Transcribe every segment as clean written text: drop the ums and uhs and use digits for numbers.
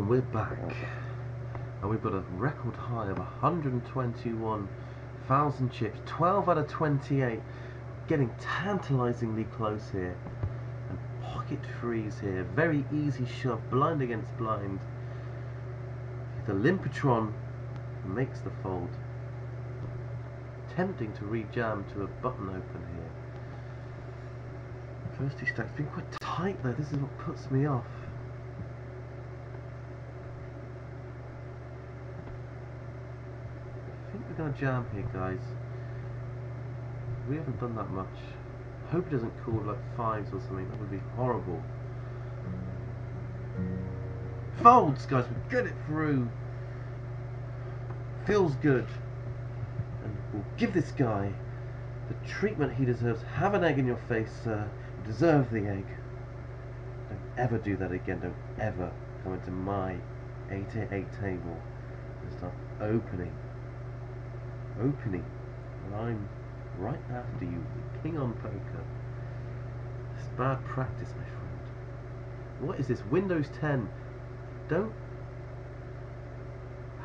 And we're back, and we've got a record high of 121,000 chips, 12 out of 28, getting tantalizingly close here, and pocket freeze here, very easy shove, blind against blind. The Limpetron makes the fold, tempting to re-jam to a button open here. First two stacks been quite tight though, this is what puts me off. I think we're going to jam here, guys. We haven't done that much. Hope it doesn't call like fives or something, that would be horrible. Folds, guys, we get it through. Feels good. And we'll give this guy the treatment he deserves. Have an egg in your face, sir. You deserve the egg. Don't ever do that again. Don't ever come into my 888 table and start opening. And I'm right after you, the king on poker. It's bad practice, my friend. What is this? Windows 10.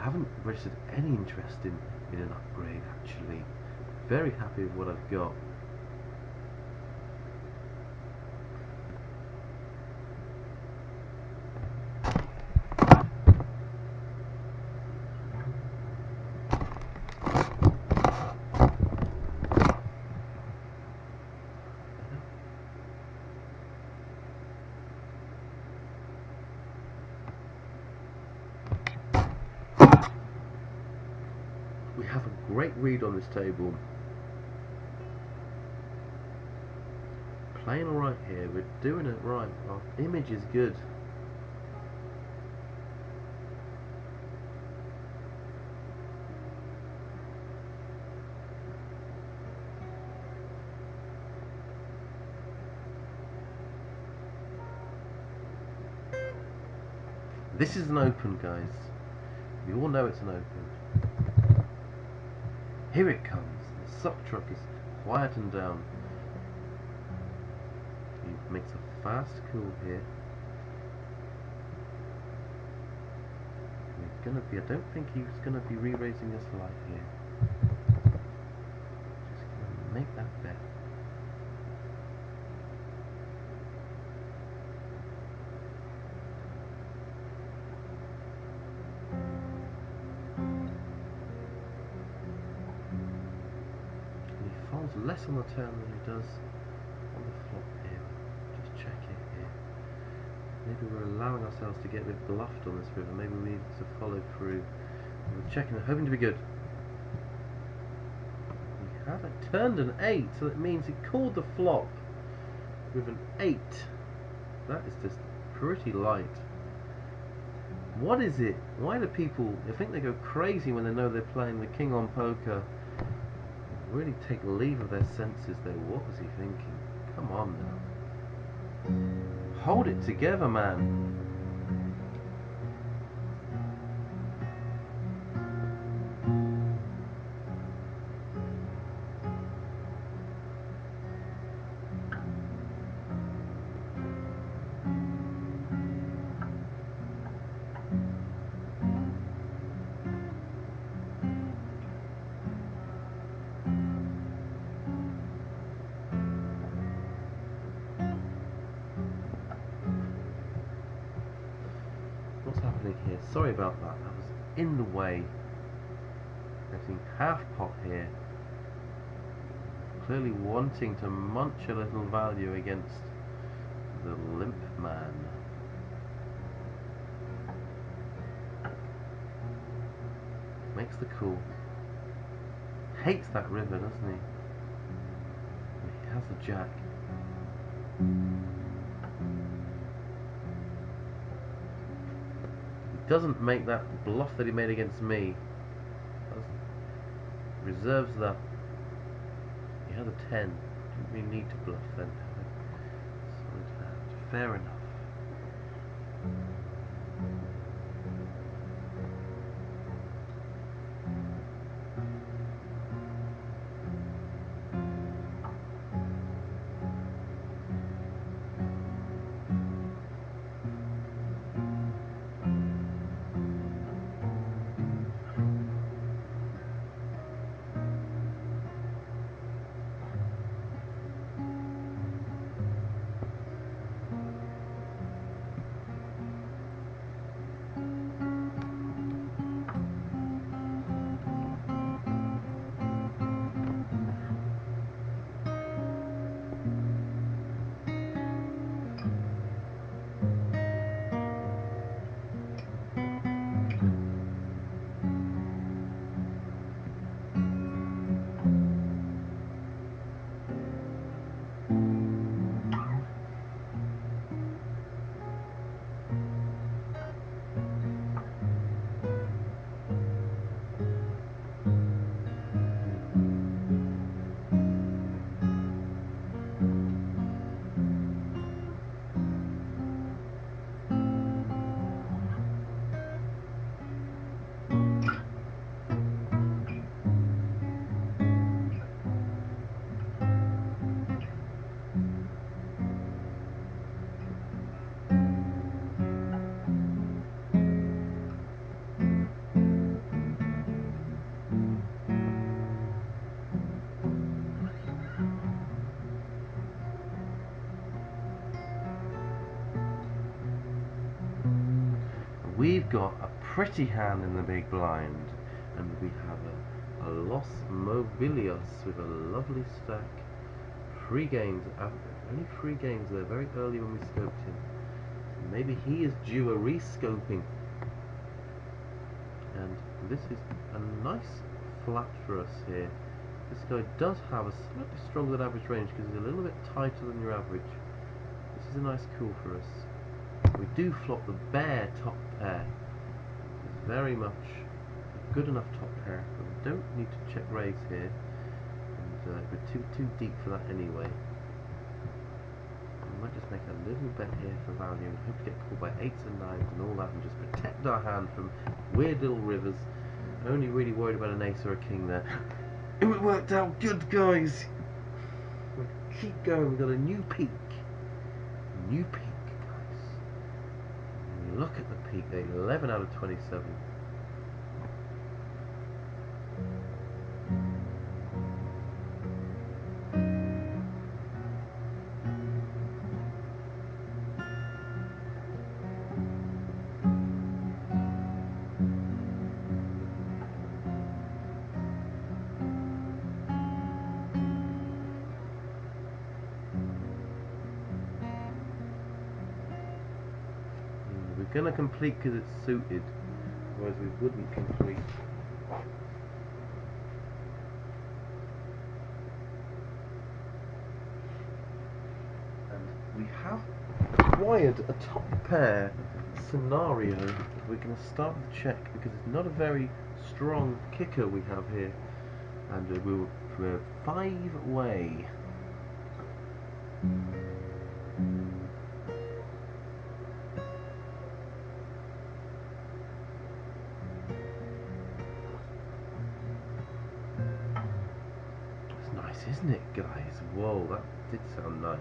Haven't registered any interest in an upgrade, actually. Very happy with what I've got. We have a great read on this table. Playing alright here, we're doing it right. Our image is good. This is an open, guys. We all know it's an open. Here it comes. The suck truck is quietened down. He makes a fast call here. I don't think he's gonna be re-raising this light here. Just gonna make that bet. Less on the turn than he does on the flop here. Just check it here. Maybe we're allowing ourselves to get a bit bluffed on this river. Maybe we need to follow through. We're checking it, hoping to be good. We haven't turned an 8, so it means he called the flop with an 8. That is just pretty light. What is it? Why do people, I think they go crazy when they know they're playing the king on poker? Really take leave of their senses there. What was he thinking? Come on now. Hold it together, man. Here. Sorry about that. That was in the way. Getting half pot here. Clearly wanting to munch a little value against the limp man. Makes the call. Hates that river, doesn't he? He has the jack. Doesn't make that bluff that he made against me. Reserves that. He had a 10. Didn't really need to bluff then. Solid hand. Fair enough. we've got a pretty hand in the big blind, and we have a Los Mobilios with a lovely stack. 3 games, only 3 games there, very early when we scoped him. Maybe he is due a re-scoping. And this is a nice flat for us here. This guy does have a slightly stronger than average range because he's a little bit tighter than your average. This is a nice coup for us. We do flop the bare top pair. It's very much a good enough top pair, but we don't need to check raise here. And we're too deep for that anyway. We might just make a little bet here for value and hope to get called by 8s and 9s and all that, and just protect our hand from weird little rivers. Only really worried about an ace or a king there. It worked out good, guys. We'll keep going. We've got a new peak. New peak, guys. And look at the peak. 11 out of 27. We're going to complete because it's suited, otherwise we wouldn't complete. And we have acquired a top pair scenario. We're going to start the check because it's not a very strong kicker we have here. And we're 5-way. Isn't it, guys? Whoa, that did sound nice.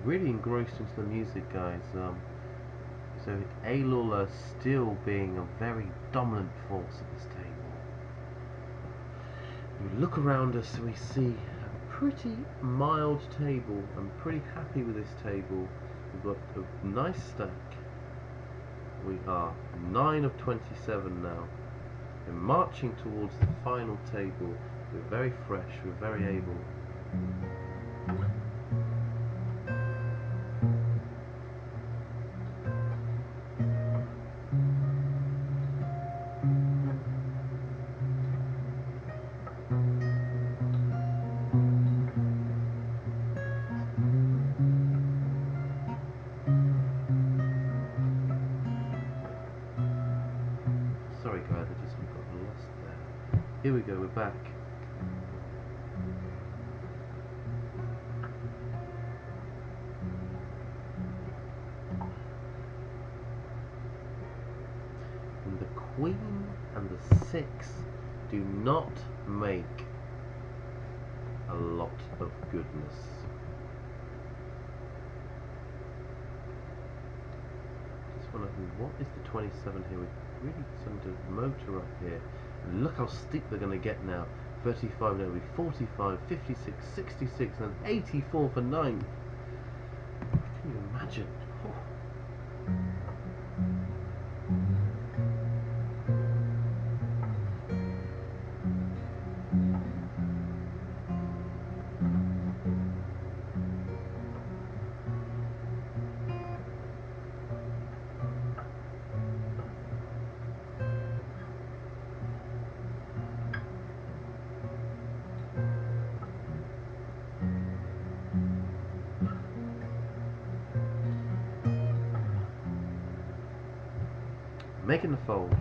Really engrossed into the music, guys. So Ailula still being a very dominant force at this table. We look around us, we see a pretty mild table. I'm pretty happy with this table. We've got a nice stack. We are 9 of 27 now. We're marching towards the final table. We're very fresh, we're very able. Sorry guys, I just got lost there. Here we go, we're back. And the Queen and the 6 do not make a lot of goodness. Just want to, what is the 27 here? We're really starting to motor up here. And look how steep they're going to get now. 35, now will be 45, 56, 66, and 84 for 9. Can you imagine? Oh. Making the fold.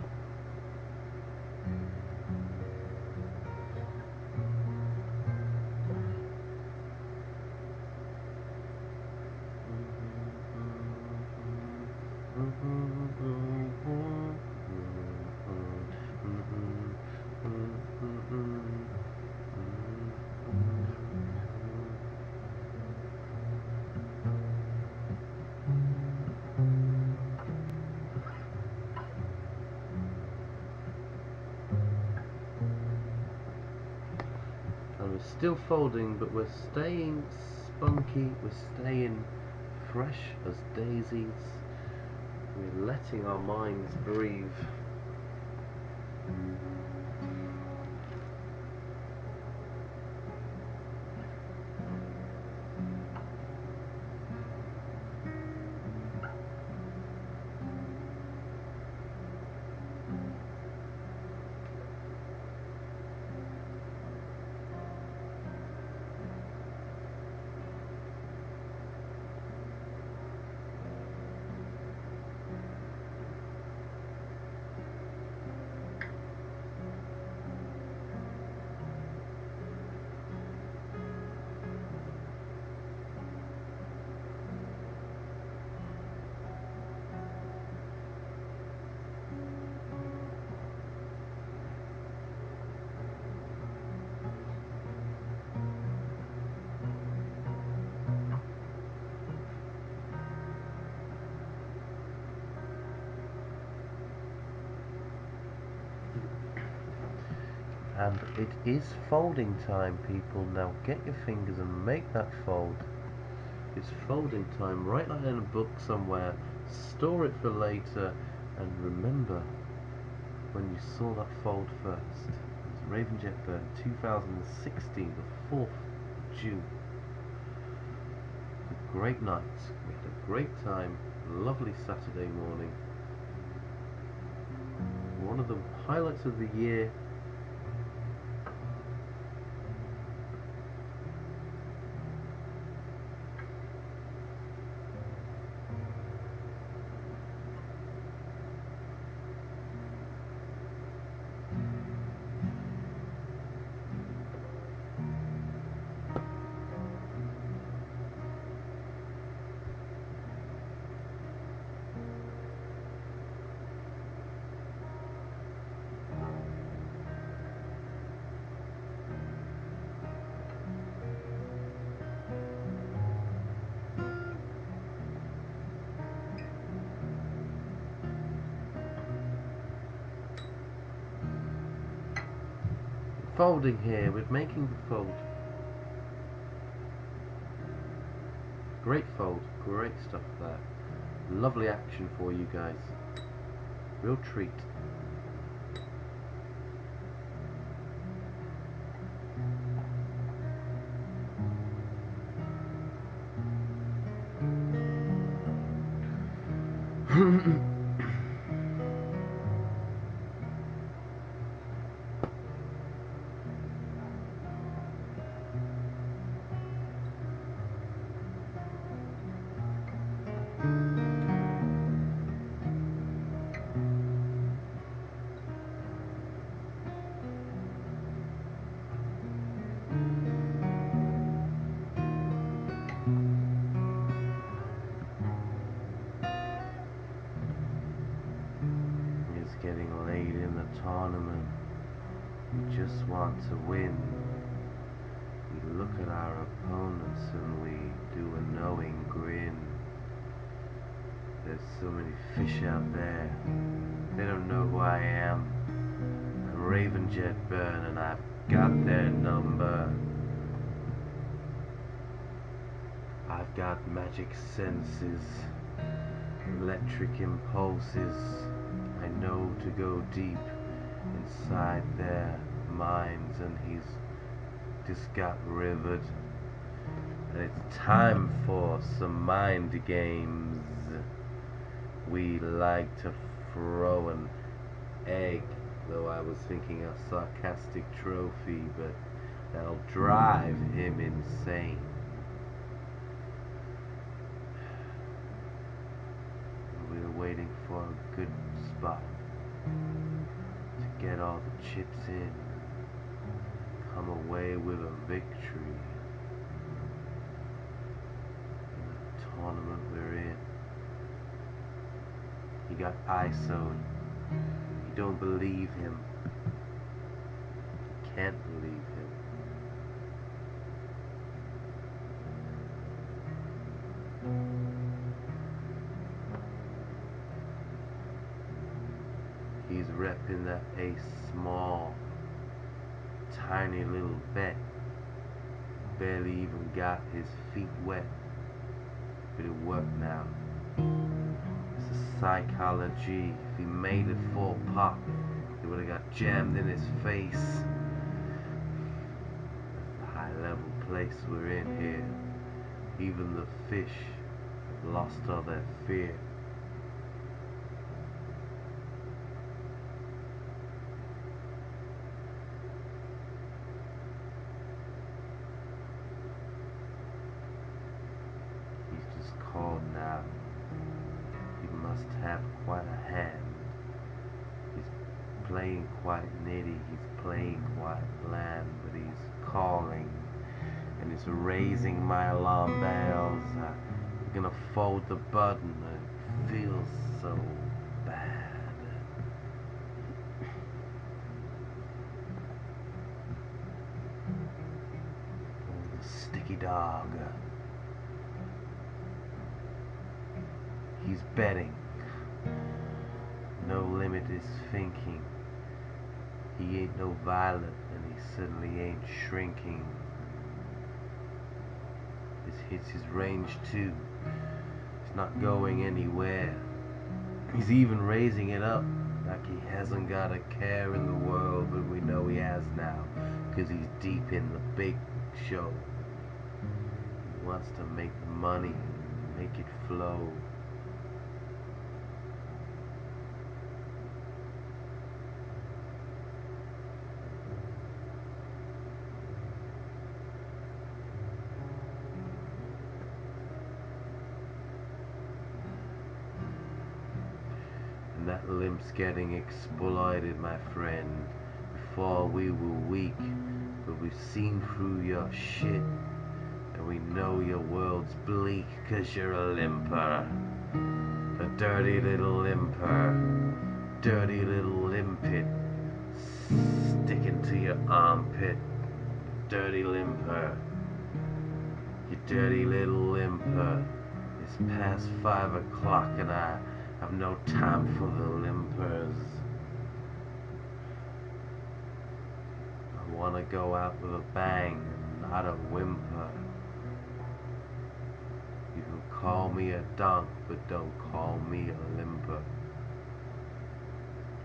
And we're still folding, but we're staying spunky, we're staying fresh as daisies, we're letting our minds breathe. And it is folding time, people. Now get your fingers and make that fold. It's folding time. Write that in a book somewhere. Store it for later. And remember when you saw that fold first. It was Raven Jet Burn 2016, the 4th of June. A great night. We had a great time. Lovely Saturday morning. One of the highlights of the year. Folding here, we're making the fold. Great fold, great stuff there. Lovely action for you guys. Real treat. It's getting late in the tournament. We just want to win. We look at our opponents and we do a knowing grin. There's so many fish out there. They don't know who I am. I'm Raven Jet Burn and I've got their number. I've got magic senses, electric impulses. I know to go deep inside their minds, and he's just got rivered. And it's time for some mind games. We like to throw an egg, though I was thinking a sarcastic trophy, but that'll drive him insane. We're waiting for a good spot to get all the chips in and come away with a victory in the tournament we're in. He got ISO'd. You don't believe him. You can't believe him. He's repping that a small, tiny little bet. Barely even got his feet wet. But it worked now. It's a psychology. If he made it fall pop, he would have got jammed in his face. That's the high level place we're in here. Even the fish have lost all their fear. He's just called now. He must have quite a hand. He's playing quite nitty, he's playing quite bland, but he's calling and it's raising my alarm bells. I'm gonna fold the button. It feels so bad. Oh, the sticky dog. He's betting. No limit is thinking. He ain't no violet, and he certainly ain't shrinking. This hits his range too. It's not going anywhere. He's even raising it up like he hasn't got a care in the world, but we know he has now, because he's deep in the big show. He wants to make money, make it flow. And that limp's getting exploited, my friend. Before we were weak, but we've seen through your shit, and we know your world's bleak, 'cause you're a limper. A dirty little limper. Dirty little limpet. Sticking to your armpit. Dirty limper. You dirty little limper. It's past 5 o'clock and I have no time for the limpers. I want to go out with a bang and not a whimper. You can call me a donk, but don't call me a limper.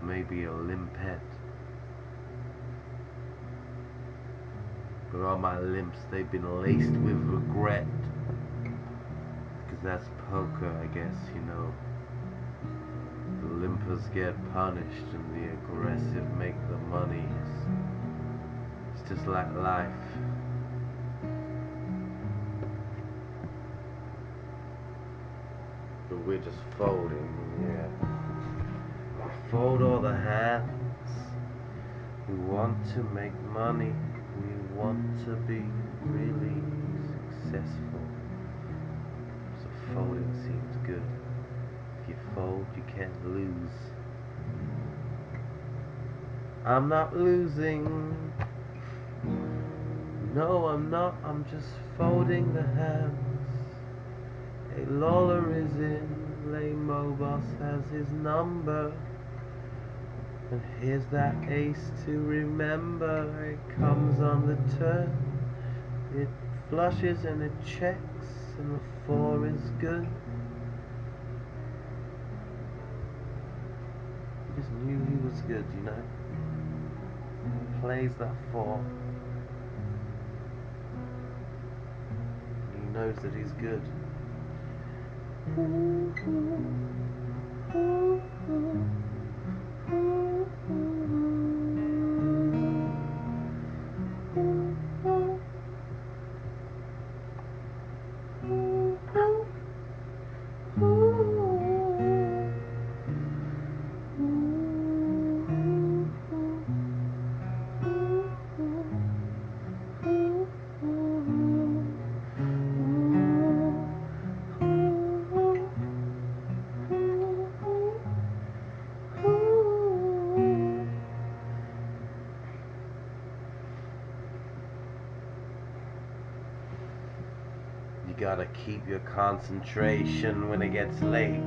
Maybe a limpet. But all my limps, they've been laced with regret. 'Cause that's poker, I guess, you know. The limpers get punished and the aggressive make the money. It's just like life. But we're just folding, yeah. We fold all the hands. We want to make money. We want to be really successful. So folding seems good. If you fold, you can't lose. I'm not losing. No, I'm not. I'm just folding the hands. Hey, Lawler is in. Lame-o boss has his number. And here's that ace to remember. It comes on the turn. It flushes and it checks, and the 4 is good. He just knew he was good, you know. Plays that 4. He knows that he's good. gotta keep your concentration when it gets late.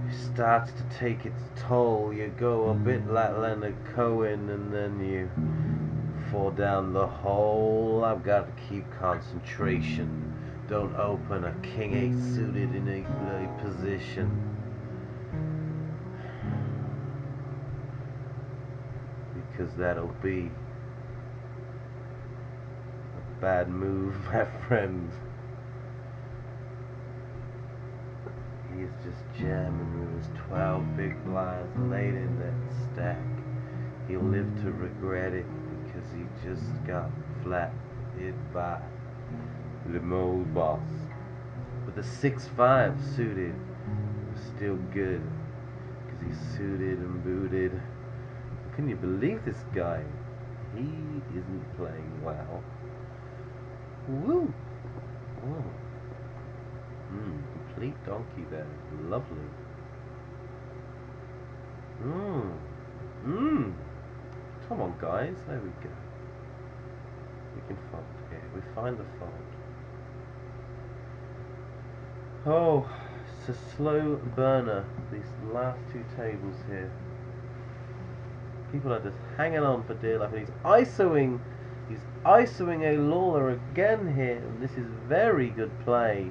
It starts to take its toll. You go a bit like Leonard Cohen and then you fall down the hole. I've got to keep concentration. Don't open a king 8 suited in a bloody position. Because that'll be a bad move, my friend. He's just jamming with his 12 big blinds laid in that stack. He'll live to regret it because he just got flat hit by Limo's boss. But the 6-5 suited was still good because he's suited and booted. Can you believe this guy? He isn't playing well. Woo! Oh. Complete donkey there. Lovely. Come on, guys. There we go. We can fold here. We find the fold. Oh, it's a slow burner. These last two tables here. People are just hanging on for dear life, and he's ISOing a Lawler again here, and this is very good play.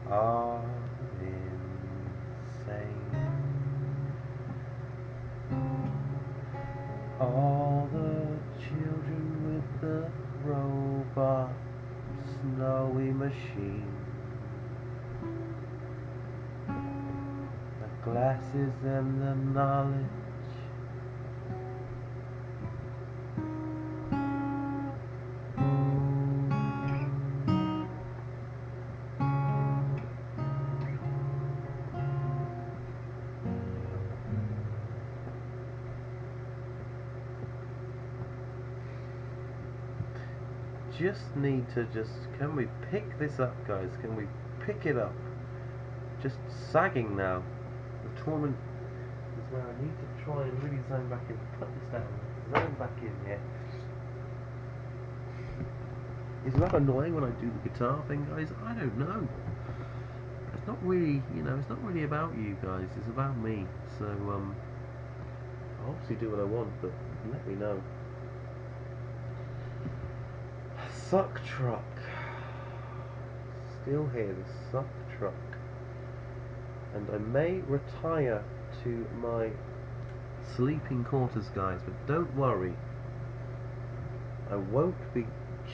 Are insane. All the children with the robot snowy machine, the glasses and the knowledge. Just need to can we pick this up, guys? Can we pick it up? Just sagging now. The tournament is where I need to try and really zone back in. Put this down. Zone back in here. Is that annoying when I do the guitar thing, guys? I don't know. It's not really, it's not really about you guys. It's about me. So, I'll obviously do what I want, but let me know. Suck truck. Still here, the suck truck. And I may retire to my sleeping quarters, guys, but don't worry. I won't be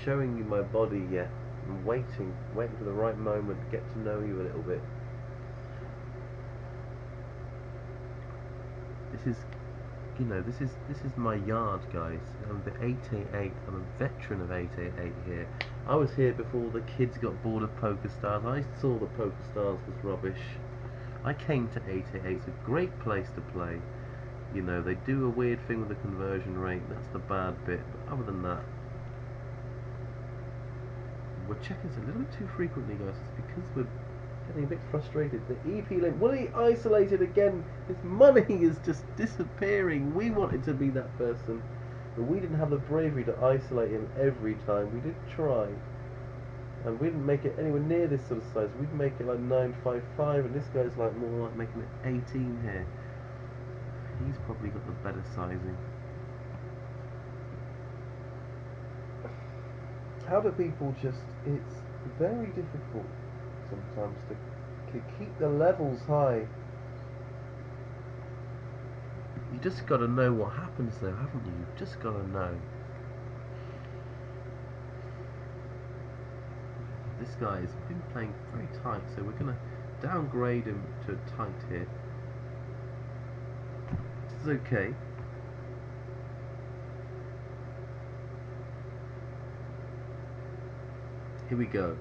showing you my body yet. I'm waiting for the right moment to get to know you a little bit. This is this is my yard, guys. I'm the 888. I'm a veteran of 888 here. I was here before the kids got bored of Poker Stars. I saw the Poker Stars was rubbish. I came to 888. It's a great place to play. They do a weird thing with the conversion rate. That's the bad bit. But other than that, we're checking this a little bit too frequently, guys. It's because we're getting a bit frustrated. The EP link, will he isolate it again? His money is just disappearing. We wanted to be that person, but we didn't have the bravery to isolate him every time. We did try, and we didn't make it anywhere near this sort of size. We'd make it like 955, and this guy's like more like making it 18 here. He's probably got the better sizing. How do people just, It's very difficult sometimes to keep the levels high. You just got to know what happens though, haven't you? You've just got to know. This guy has been playing very tight, so we're going to downgrade him to tight here. This is okay. Here we go.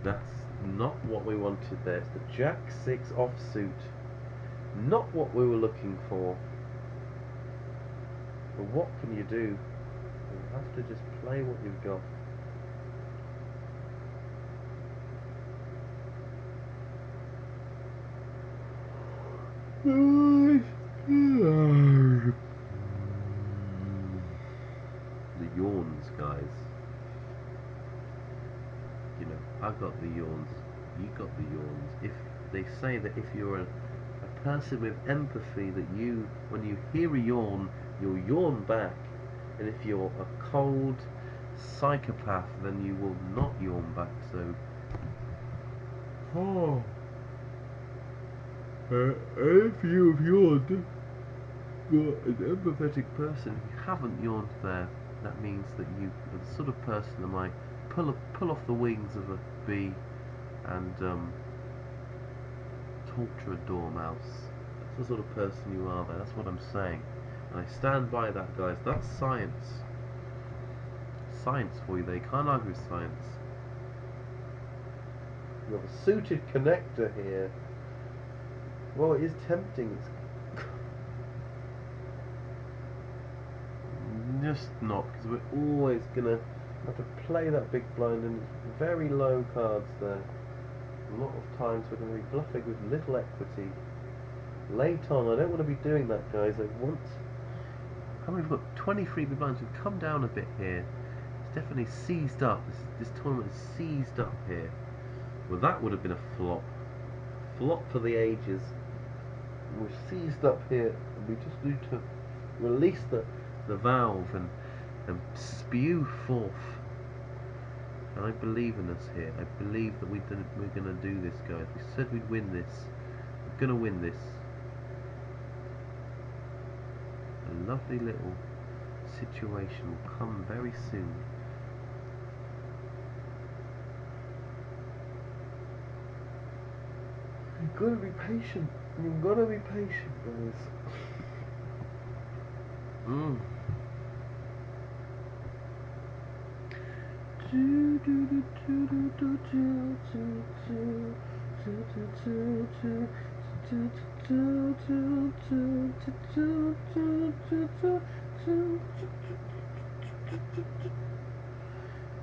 That's not what we wanted there. It's the Jack 6 offsuit. Not what we were looking for. But what can you do? You have to just play what you've got. The yawns, guys. You know, I got the yawns. You got the yawns. If they say that if you're a person with empathy, that you, when you hear a yawn, you'll yawn back, and if you're a cold psychopath, then you will not yawn back. So, if you've yawned, you're an empathetic person. If you haven't yawned there, that means that you are the sort of person that might pull off the wings of a bee and torture a dormouse. That's the sort of person you are there. That's what I'm saying, and I stand by that, guys. That's science. Science for you. They can't argue with science. You have a suited connector here. Well, it is tempting. It's just not, because we're always gonna have to play that big blind, and it's very low cards there. A lot of times we're going to be bluffing with little equity. Late on, I don't want to be doing that, guys. I want... How many we've got? 23 big blinds. We've come down a bit here. It's definitely seized up. This tournament is seized up here. Well, that would have been a flop. Flop for the ages. We're seized up here, and we just need to release the valve and spew forth. And I believe in us here. I believe that we're going to do this, guys. We said we'd win this. We're going to win this. A lovely little situation will come very soon. You've got to be patient. You've got to be patient, guys.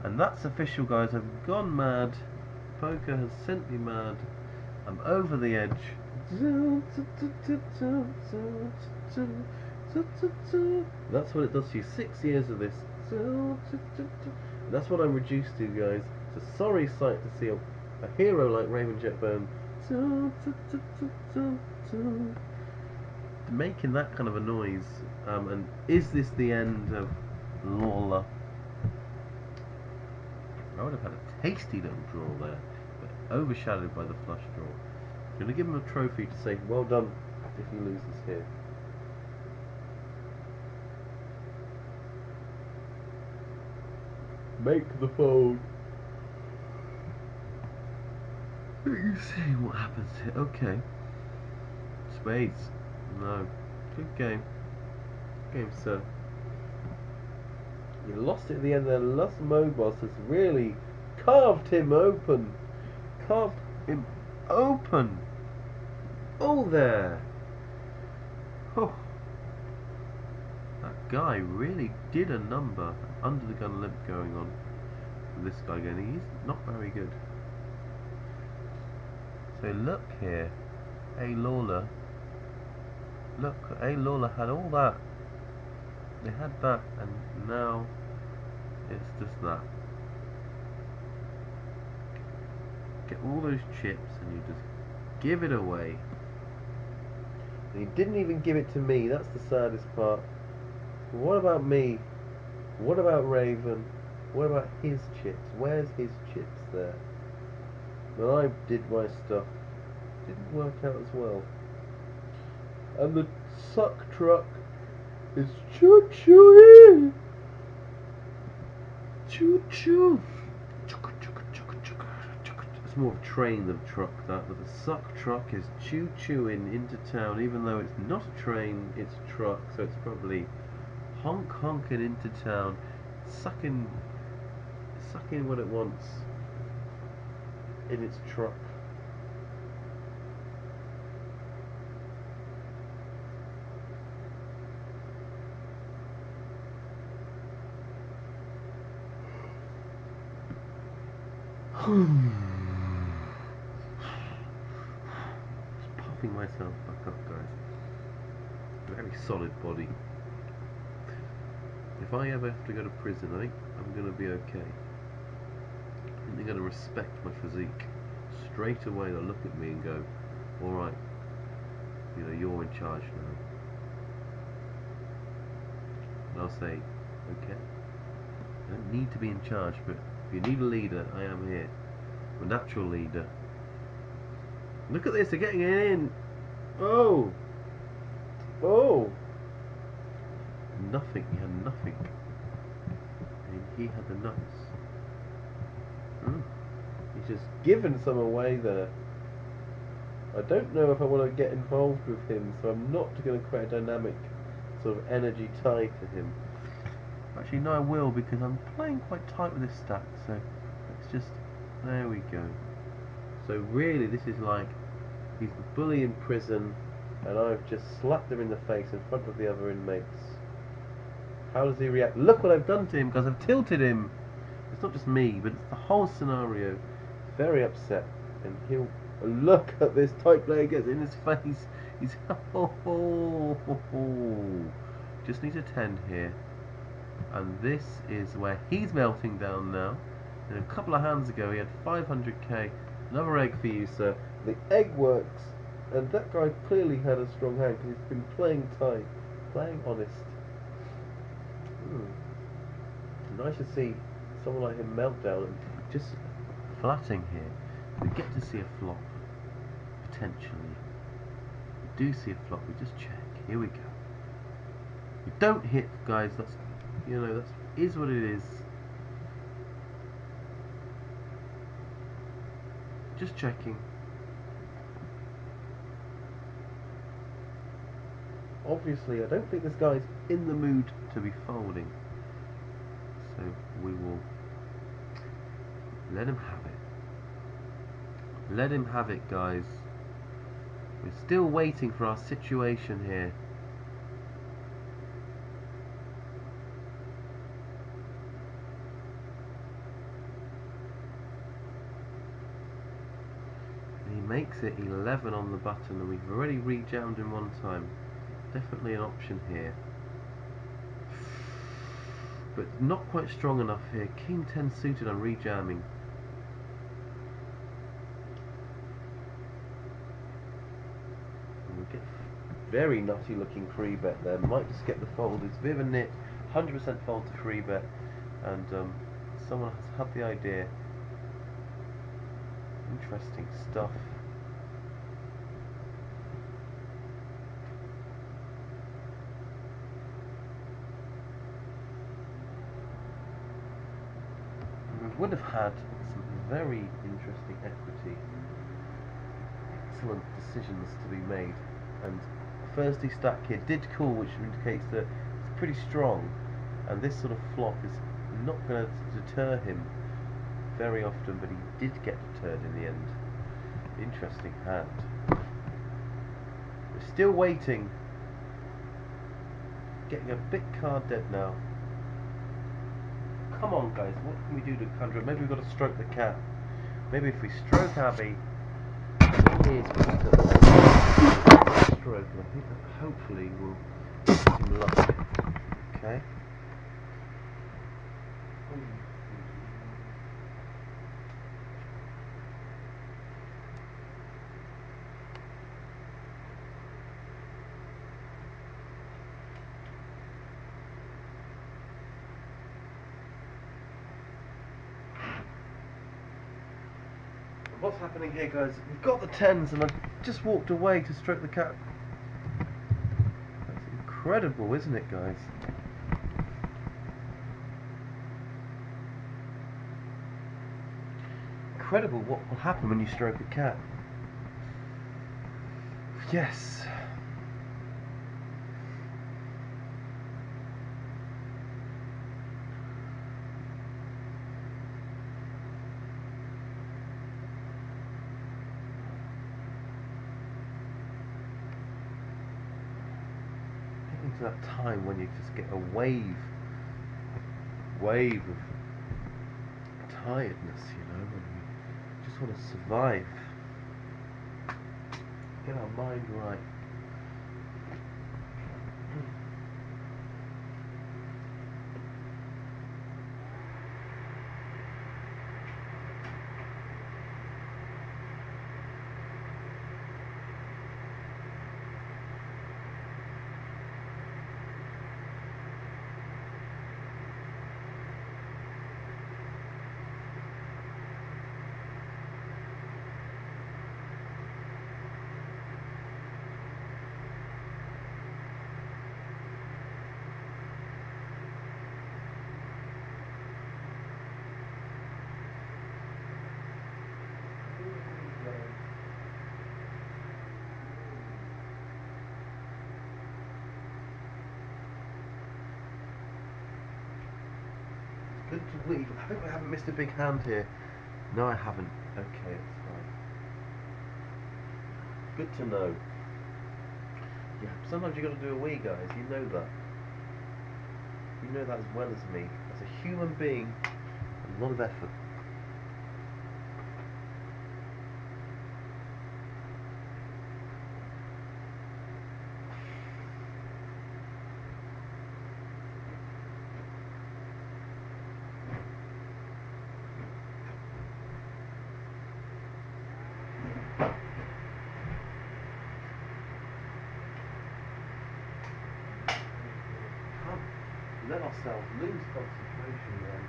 And that's official, guys. I've gone mad. Poker has sent me mad. I'm over the edge. That's what it does to you. 6 years of this. That's what I'm reduced to, guys. It's a sorry sight to see a hero like Raven Jetburn making that kind of a noise. And is this the end of Lawler? I would have had a tasty little draw there, but overshadowed by the flush draw. I'm going to give him a trophy to say, well done, if he loses here. Make the fold. You see what happens here. Okay. Spades. No. Good game. Good game, sir. You lost it at the end there. Los Mobos has really carved him open. Carved him open. Oh, there. Oh. That guy really did a number. Under the gun limp going on. This guy going, he's not very good. So look here. A. Lawler. Look, A. Lawler had all that. They had that, and now it's just that. Get all those chips and you just give it away. And he didn't even give it to me. That's the saddest part. What about me? What about Raven? What about his chips? Where's his chips there? When I did my stuff, didn't work out as well. And the suck truck is choo-choo. Choo-choo. It's more of a train than a truck, that, but the suck truck is choo-chooing into town, even though it's not a train, it's a truck, so it's probably honking into town, sucking what it wants in its truck. Just puffing myself back up, guys. Very solid body. If I ever have to go to prison, I think I'm going to be okay. I think they're going to respect my physique. Straight away they'll look at me and go, alright, you know, you're in charge now. And I'll say, okay, I don't need to be in charge, but if you need a leader, I am here. I'm a natural leader. Look at this, they're getting it in. Oh! Oh! Nothing, he had nothing. And he had the nuts. He's just given some away there. I don't know if I want to get involved with him, so I'm not going to create a dynamic sort of energy tie to him. Actually, no, I will, because I'm playing quite tight with this stack, so let's just... There we go. So really, this is like, he's the bully in prison, and I've just slapped him in the face in front of the other inmates. How does he react? Look what I've done to him, because I've tilted him. It's not just me, but it's the whole scenario. Very upset, and he'll look at this tight player gets in his face. He's just needs a 10 here, and this is where he's melting down now. And a couple of hands ago, he had 500k. Another egg for you, sir. The egg works, and that guy clearly had a strong hand because he's been playing tight, playing honest. Nice to see someone like him melt down and just flatting here. We get to see a flop, potentially. We do see a flop, we just check. Here we go. We don't hit, guys, that's, you know, that is what it is. Just checking. Obviously, I don't think this guy's in the mood to be folding. So we will let him have it. Let him have it, guys. We're still waiting for our situation here. He makes it 11 on the button, and we've already rejammed him one time. Definitely an option here. But not quite strong enough here. King 10 suited on rejamming. And we get very nutty looking free bet there. Might just get the fold. It's a bit of a nit. 100% fold to free bet. And someone has had the idea. Interesting stuff. We would have had some very interesting equity, excellent decisions to be made, and Thursday stack here did call, which indicates that it's pretty strong, and this sort of flop is not going to deter him very often, but he did get deterred in the end. Interesting hand. We're still waiting. Getting a bit card dead now. Come on, guys, what can we do to conjure up? Maybe we've got to stroke the cat. Maybe if we stroke Abby, here's stroke, and I think that hopefully will give him luck. Okay. What's happening here, guys? We've got the tens, and I just walked away to stroke the cat. That's incredible, isn't it, guys? Incredible what will happen when you stroke a cat. Yes. Getting to that time when you just get a wave of tiredness, you know, when we just want to survive. Get our mind right. Good to leave. I hope I haven't missed a big hand here. No, I haven't. Okay, it's fine. Good to know. Yeah, sometimes you got to do a wee, guys. You know that. You know that as well as me. As a human being, a lot of effort. Let ourselves lose concentration then.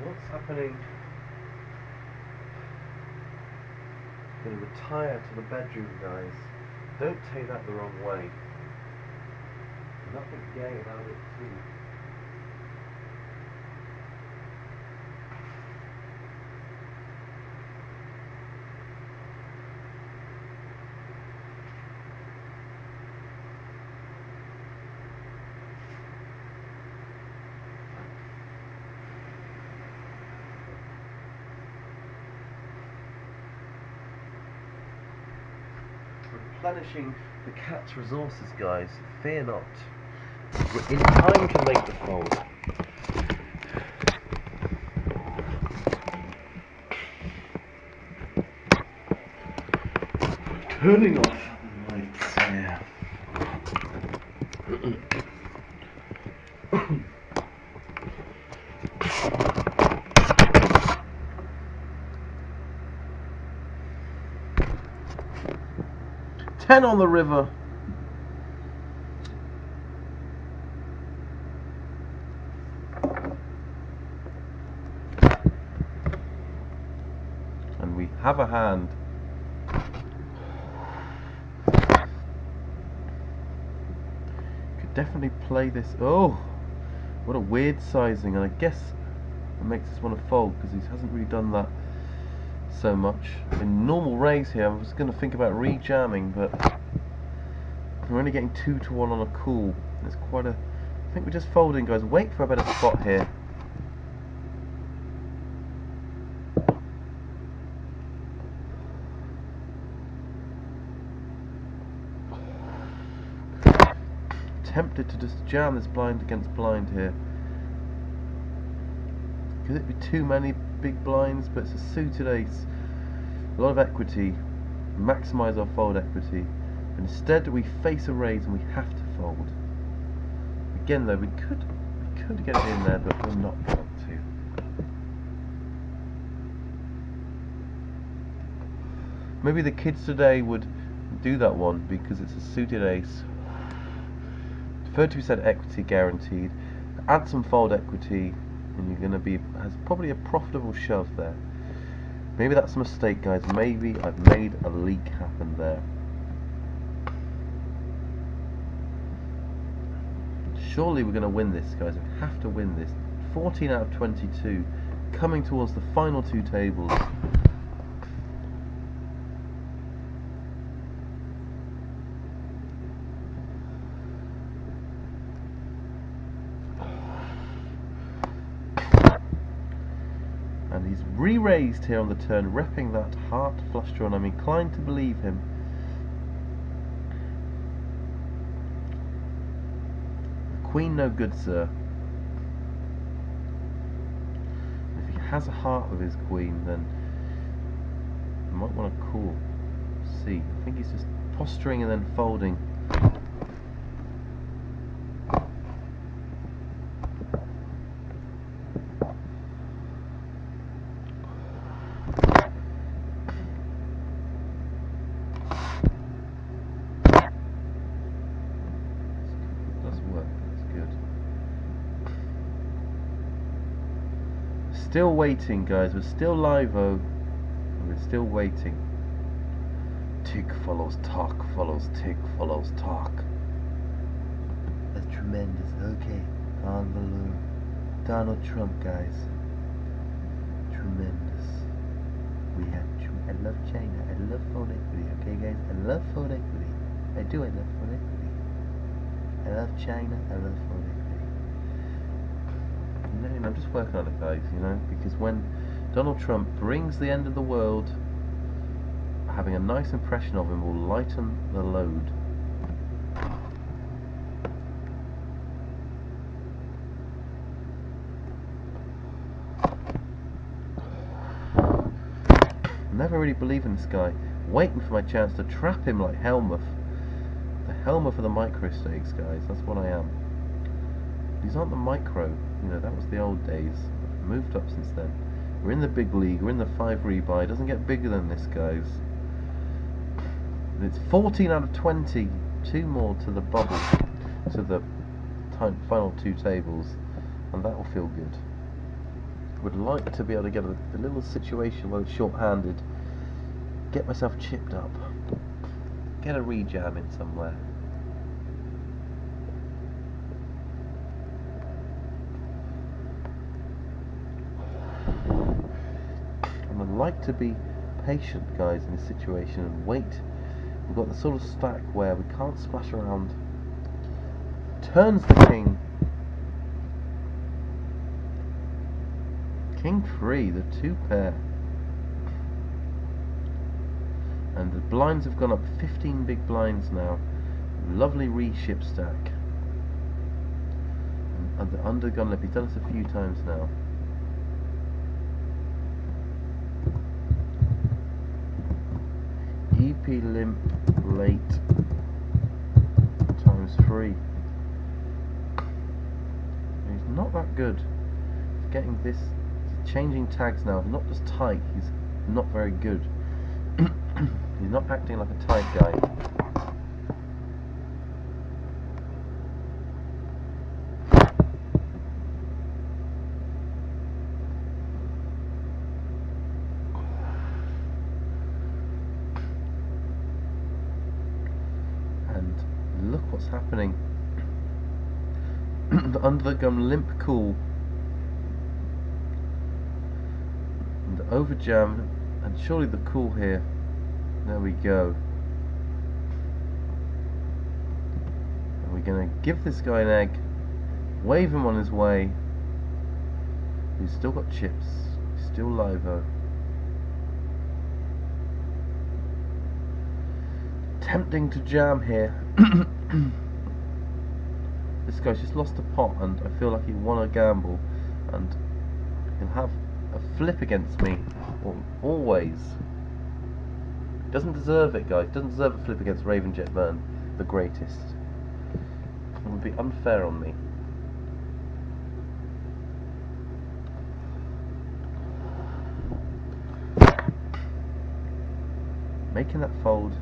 What's happening? I'm going to retire to the bedroom, guys. Don't take that the wrong way. Nothing gay about it too. Replenishing the cat's resources, guys. Fear not. We're in time to make the fold. Turning off the lights here. 10 on the river. And we have a hand. Could definitely play this. Oh, what a weird sizing, and I guess it makes us want to fold because he hasn't really done that so much. In normal raise here, I was going to think about re-jamming, but we're only getting 2 to 1 on a call. It's quite a... I think we're just folding, guys. Wait for a better spot here. Tempted to just jam this blind against blind here. Could it be too many big blinds? But it's a suited ace. A lot of equity. Maximise our fold equity. Instead we face a raise and we have to fold. Again though, we could get it in there, but we're not going to. Maybe the kids today would do that one because it's a suited ace. 30% equity guaranteed. Add some fold equity and you're gonna be has probably a profitable shove there. Maybe that's a mistake, guys. Maybe I've made a leak happen there. Surely we're gonna win this, guys. We have to win this. 14 out of 22, coming towards the final two tables. And he's re-raised here on the turn, repping that heart flush draw, and I'm inclined to believe him. Queen no good, sir. If he has a heart with his queen, then you might want to call. See, I think he's just posturing and then folding. Still waiting, guys. We're still live-o. We're still waiting. Tick follows talk, follows tick, follows talk. That's tremendous. Okay, on the loom. Donald Trump, guys. Tremendous. We have. I love China. I love fold equity. Okay, guys. I love fold equity. I do. I love fold equity. I love China. I love fold equity. I'm just working on it, guys, you know, because when Donald Trump brings the end of the world, having a nice impression of him will lighten the load. Never really believe in this guy. Waiting for my chance to trap him like Helmuth. The Helmuth of the micro stakes, guys. That's what I am. These aren't the micro, you know, that was the old days. I've moved up since then. We're in the big league, we're in the 5 rebuy. It doesn't get bigger than this, guys. And it's 14 out of 20. 2 more to the bubble, to the final 2 tables, and that will feel good. Would like to be able to get a little situation where it's short-handed, get myself chipped up, get a rejam in somewhere. I'd like to be patient, guys, in this situation and wait. We've got the sort of stack where we can't splash around. Turns the king. King 3, the 2 pair. And the blinds have gone up 15 big blinds now. Lovely reship stack. And the undergun lip, he's done this a few times now. EP limp late times 3. He's not that good. He's getting this, he's changing tags now. Not just tight, he's not very good. He's not acting like a tight guy. Look what's happening. The under the gun limp cool and the over jam, and surely the cool here. There we go. And we're gonna give this guy an egg, wave him on his way. He's still got chips, he's still live-o. Tempting to jam here. This guy's just lost a pot and I feel like he won a gamble, and he'll have a flip against me always. He doesn't deserve it, guys. He doesn't deserve a flip against Raven Jet Burn, the greatest. It would be unfair on me. Making that fold.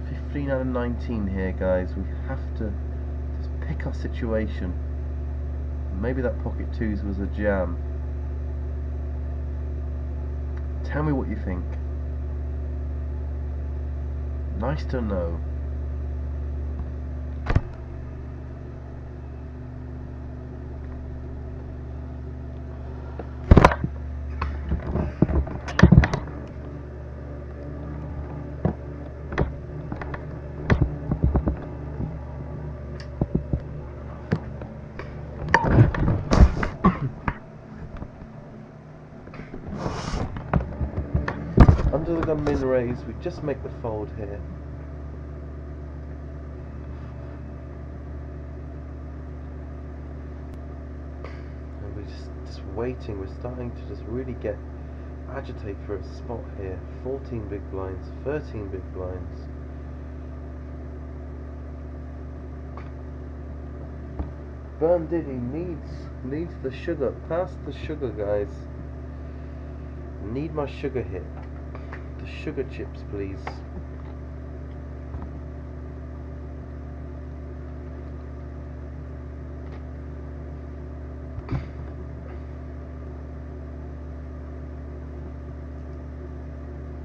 15 out of 19 here, guys. We have to just pick our situation. Maybe that pocket twos was a jam. Tell me what you think. Nice to know. Under the gun min raise, we just make the fold here. And we're just waiting, we're starting to just really agitate for a spot here. 14 big blinds, 13 big blinds. Burn Diddy needs the sugar. Pass the sugar, guys. Need my sugar hit. The sugar chips, please.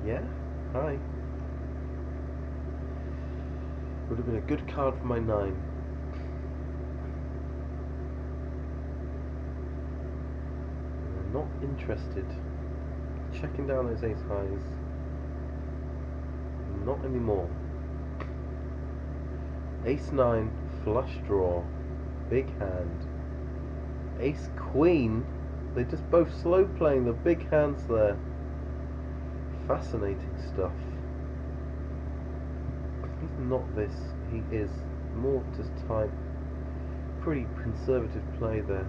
Yeah? Hi. Would have been a good card for my 9. Not interested. Checking down those ace highs. Not anymore. Ace 9, flush draw, big hand. Ace queen. They just both slow playing the big hands there. Fascinating stuff. He's not this. He is more just type. Pretty conservative play there.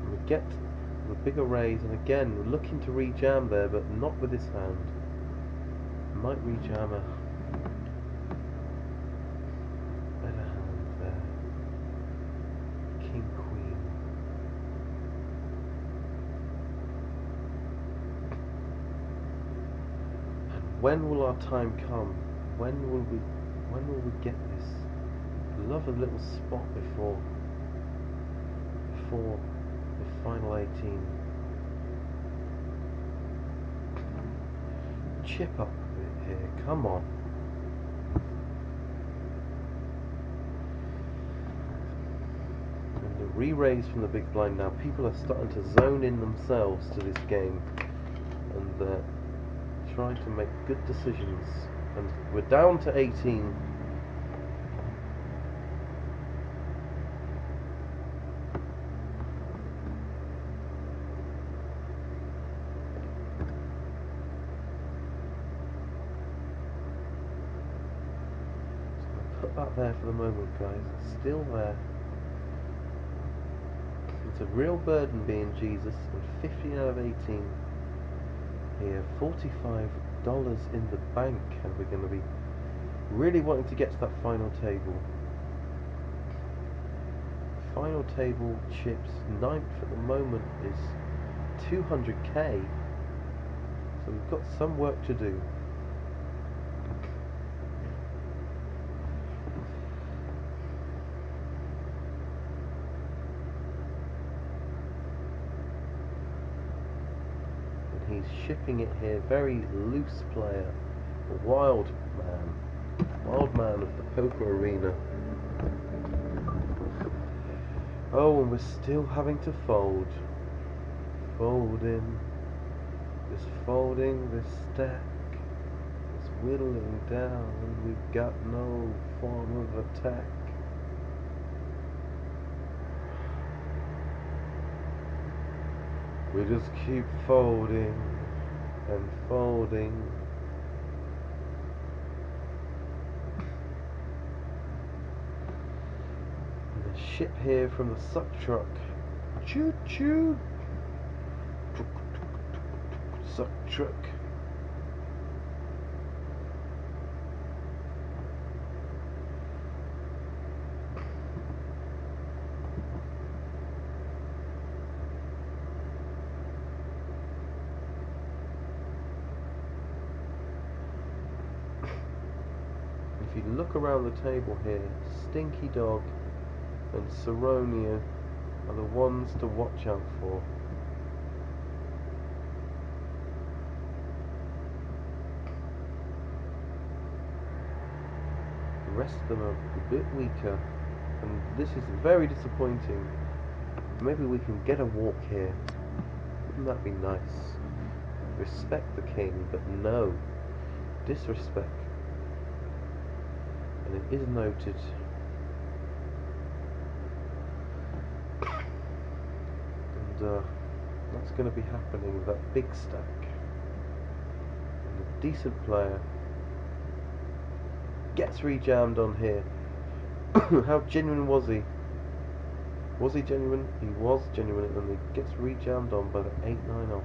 We get the bigger raise, and again we're looking to rejam there, but not with this hand. Might rejam a better hand there. King queen. And when will our time come? When will we get this? Love a little spot before the final 18. Chip up a bit here, come on. And the re-raise from the big blind now. People are starting to zone in themselves to this game, and they're trying to make good decisions. And we're down to 18. Put that there for the moment, guys. It's still there. It's a real burden being Jesus, and 15 out of 18 here. $45 in the bank, and we're going to be really wanting to get to that final table. Final table chips, 9th at the moment is 200k, so we've got some work to do. He's shipping it here, very loose player, a wild man of the poker arena. Oh, and we're still having to fold. Folding, just folding this stack, it's whittling down, and we've got no form of attack. We just keep folding and folding. And the ship here from the suck truck. Choo choo. Suck truck. you look around the table here, Stinky Dog and Saronia are the ones to watch out for. The rest of them are a bit weaker, and this is very disappointing. Maybe we can get a walk here. Wouldn't that be nice? Respect the king, but no disrespect. And it is noted. And that's going to be happening with that big stack. And a decent player gets rejammed on here. How genuine was he? Was he genuine? He was genuine, and he gets rejammed on by the 8-9 off.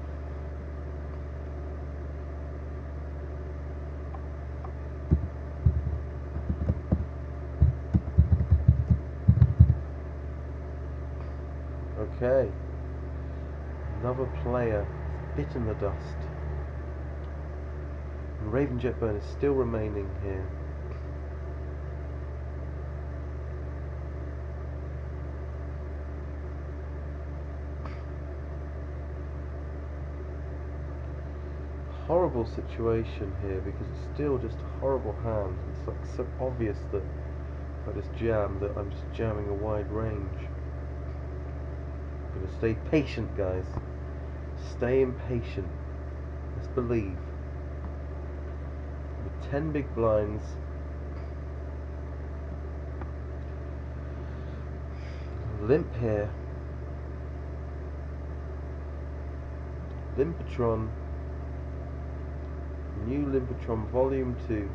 Okay, another player bitten the dust. And Raven Jetburn is still remaining here. Horrible situation here because it's still just a horrible hand. It's like so obvious that if I just jam, that I'm just jamming a wide range. I'm gonna stay patient, guys. Stay impatient. Let's believe. With 10 big blinds, limp here. Limpetron. New Limpetron Volume 2.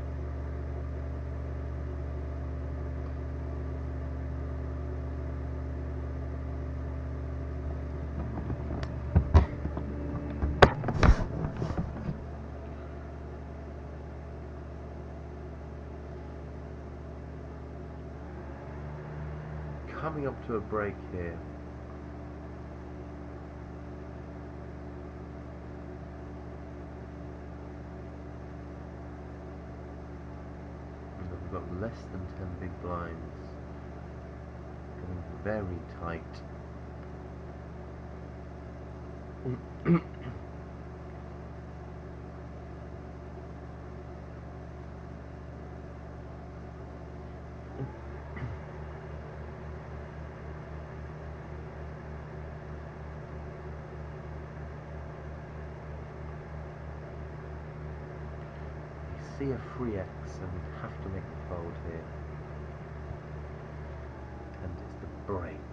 Coming up to a break here. We've got less than 10 big blinds. Getting very tight. See a free X and we have to make the fold here. And it's the break.